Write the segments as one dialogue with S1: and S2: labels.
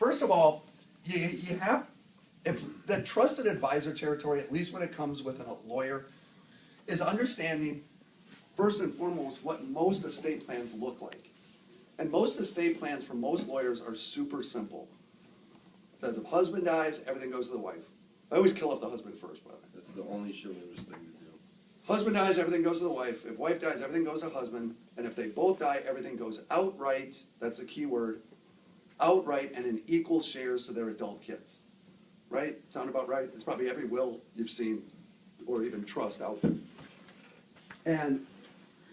S1: first of all, you have, if the trusted advisor territory, at least when it comes with a lawyer, is understanding, first and foremost, what most estate plans look like. And most estate plans for most lawyers are super simple. It says if husband dies, everything goes to the wife. I always kill off the husband first, by the way.
S2: That's the only chivalrous thing to do.
S1: Husband dies, everything goes to the wife. If wife dies, everything goes to husband. And if they both die, everything goes outright, that's the key word, outright and in equal shares to their adult kids. Right? Sound about right? It's probably every will you've seen or even trust out there. And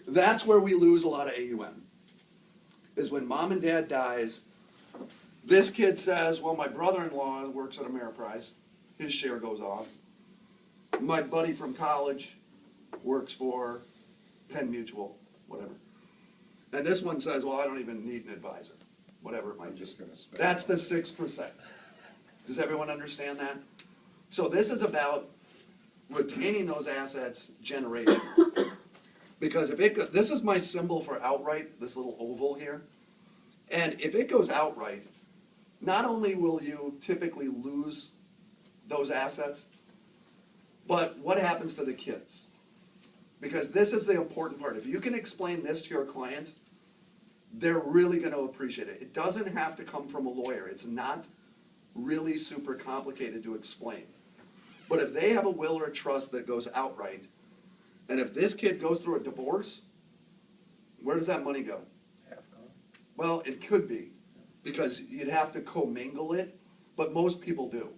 S1: that's where we lose a lot of AUM, is when mom and dad dies, this kid says, well, my brother-in-law works at Ameriprise, his share goes off. My buddy from college works for Penn Mutual, whatever. And this one says, well, I don't even need an advisor, whatever it might
S2: I'm
S1: be.
S2: just gonna spend.
S1: That's the 6%. Does everyone understand that? So this is about retaining those assets generated. Because if it go, this is my symbol for outright, this little oval here. And if it goes outright, not only will you typically lose those assets, but what happens to the kids? Because this is the important part. If you can explain this to your client, they're really going to appreciate it. It doesn't have to come from a lawyer. It's not really super complicated to explain. But if they have a will or a trust that goes outright, and if this kid goes through a divorce, where does that money go?
S3: Half gone.
S1: Well, it could be, because you'd have to commingle it, but most people do.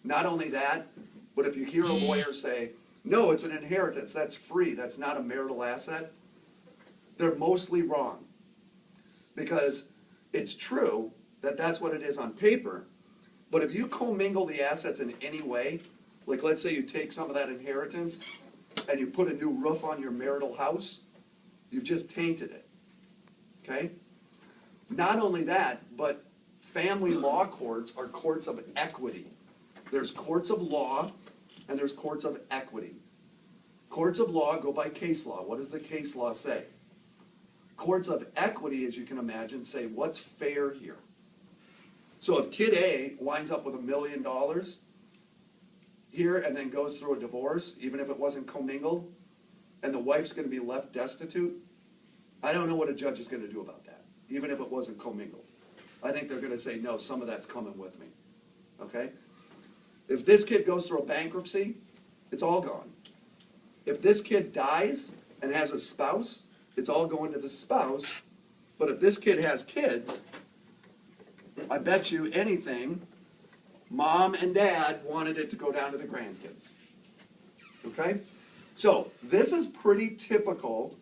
S1: Not only that, but if you hear a lawyer say, no, it's an inheritance, that's free, that's not a marital asset, they're mostly wrong. Because it's true that that's what it is on paper, but if you commingle the assets in any way, like let's say you take some of that inheritance and you put a new roof on your marital house, you've just tainted it, okay? Not only that, but family law courts are courts of equity. There's courts of law and there's courts of equity. Courts of law go by case law. What does the case law say? Courts of equity, as you can imagine, say what's fair here. So if kid A winds up with $1 million here and then goes through a divorce, even if it wasn't commingled, and the wife's going to be left destitute, I don't know what a judge is going to do about that, even if it wasn't commingled. I think they're going to say, no, some of that's coming with me, okay? If this kid goes through a bankruptcy, it's all gone. If this kid dies and has a spouse, it's all going to the spouse. But if this kid has kids, I bet you anything, mom and dad wanted it to go down to the grandkids. Okay? So this is pretty typical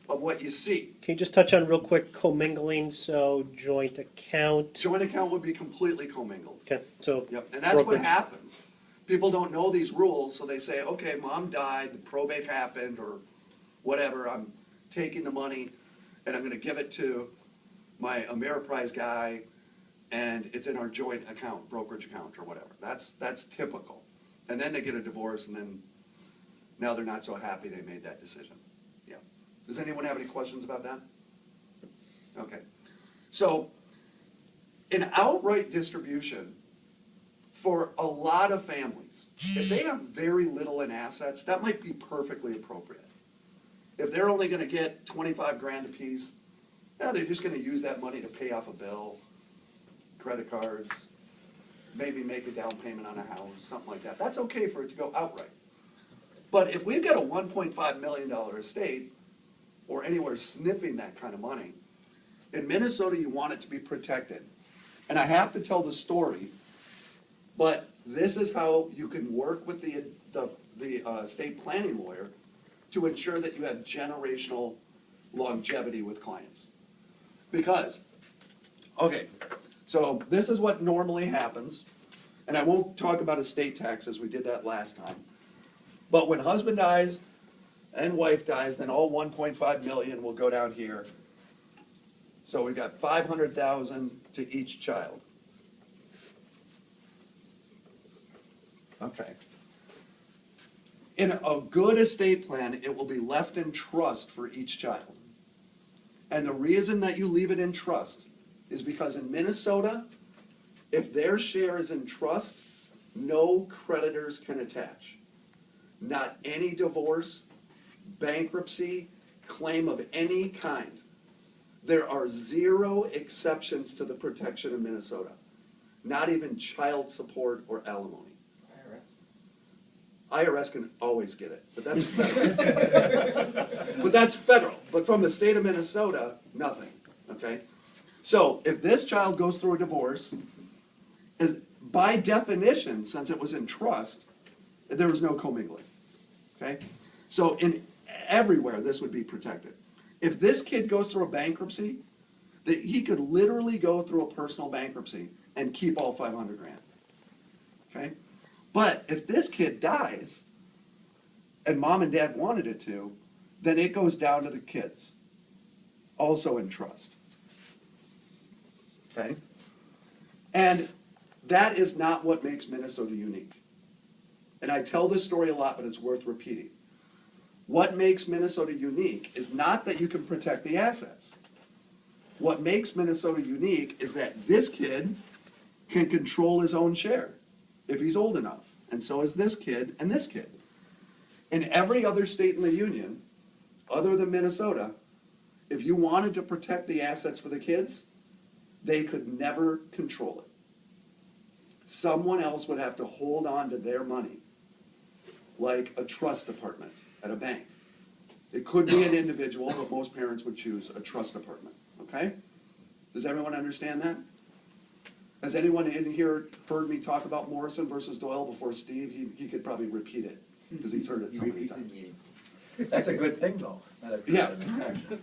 S1: of what you see.
S4: Can you just touch on real quick commingling, so joint account?
S1: Joint account would be completely commingled.
S4: Okay, so.
S1: Yep, and that's what
S4: brokerage.
S1: happens. People don't know these rules, so they say, okay, mom died, the probate happened, or whatever, I'm taking the money and I'm gonna give it to my Ameriprise guy, and it's in our joint account, brokerage account, or whatever. That's typical. And then they get a divorce, and then now they're not so happy they made that decision. Yeah. Does anyone have any questions about that? Okay. So, an outright distribution, for a lot of families, if they have very little in assets, that might be perfectly appropriate. If they're only gonna get 25 grand apiece, yeah, they're just gonna use that money to pay off a bill, credit cards, maybe make a down payment on a house, something like that. That's okay for it to go outright. But if we've got a $1.5 million estate, or anywhere sniffing that kind of money, in Minnesota you want it to be protected. And I have to tell the story, but this is how you can work with the estate planning lawyer to ensure that you have generational longevity with clients. Because, okay, so this is what normally happens, and I won't talk about estate taxes, we did that last time. But when husband dies and wife dies, then all 1.5 million will go down here. So we've got 500,000 to each child. Okay. In a good estate plan, it will be left in trust for each child. And the reason that you leave it in trust is because in Minnesota, If their share is in trust, no creditors can attach. Not any divorce, bankruptcy, claim of any kind. There are 0 exceptions to the protection in Minnesota. Not even child support or alimony. IRS can always get it, but that's federal. But that's federal. But from the state of Minnesota, nothing, okay? So if this child goes through a divorce, by definition, since it was in trust, there was no commingling, okay? So everywhere, this would be protected. If this kid goes through a bankruptcy, he could literally go through a personal bankruptcy and keep all 500 grand, okay? But if this kid dies, and mom and dad wanted it to, then it goes down to the kids, also in trust, okay? And that is not what makes Minnesota unique. And I tell this story a lot, but it's worth repeating. What makes Minnesota unique is not that you can protect the assets. What makes Minnesota unique is that this kid can control his own share if he's old enough, and so is this kid and this kid. In every other state in the union, other than Minnesota, if you wanted to protect the assets for the kids, they could never control it. Someone else would have to hold on to their money, like a trust department at a bank. It could be an individual, but most parents would choose a trust department, okay? Does everyone understand that? Has anyone in here heard me talk about Morrison versus Doyle before Steve? He could probably repeat it, because he's heard it so many times.
S3: That's a good thing, though. Not a
S1: Yeah.
S3: bad thing.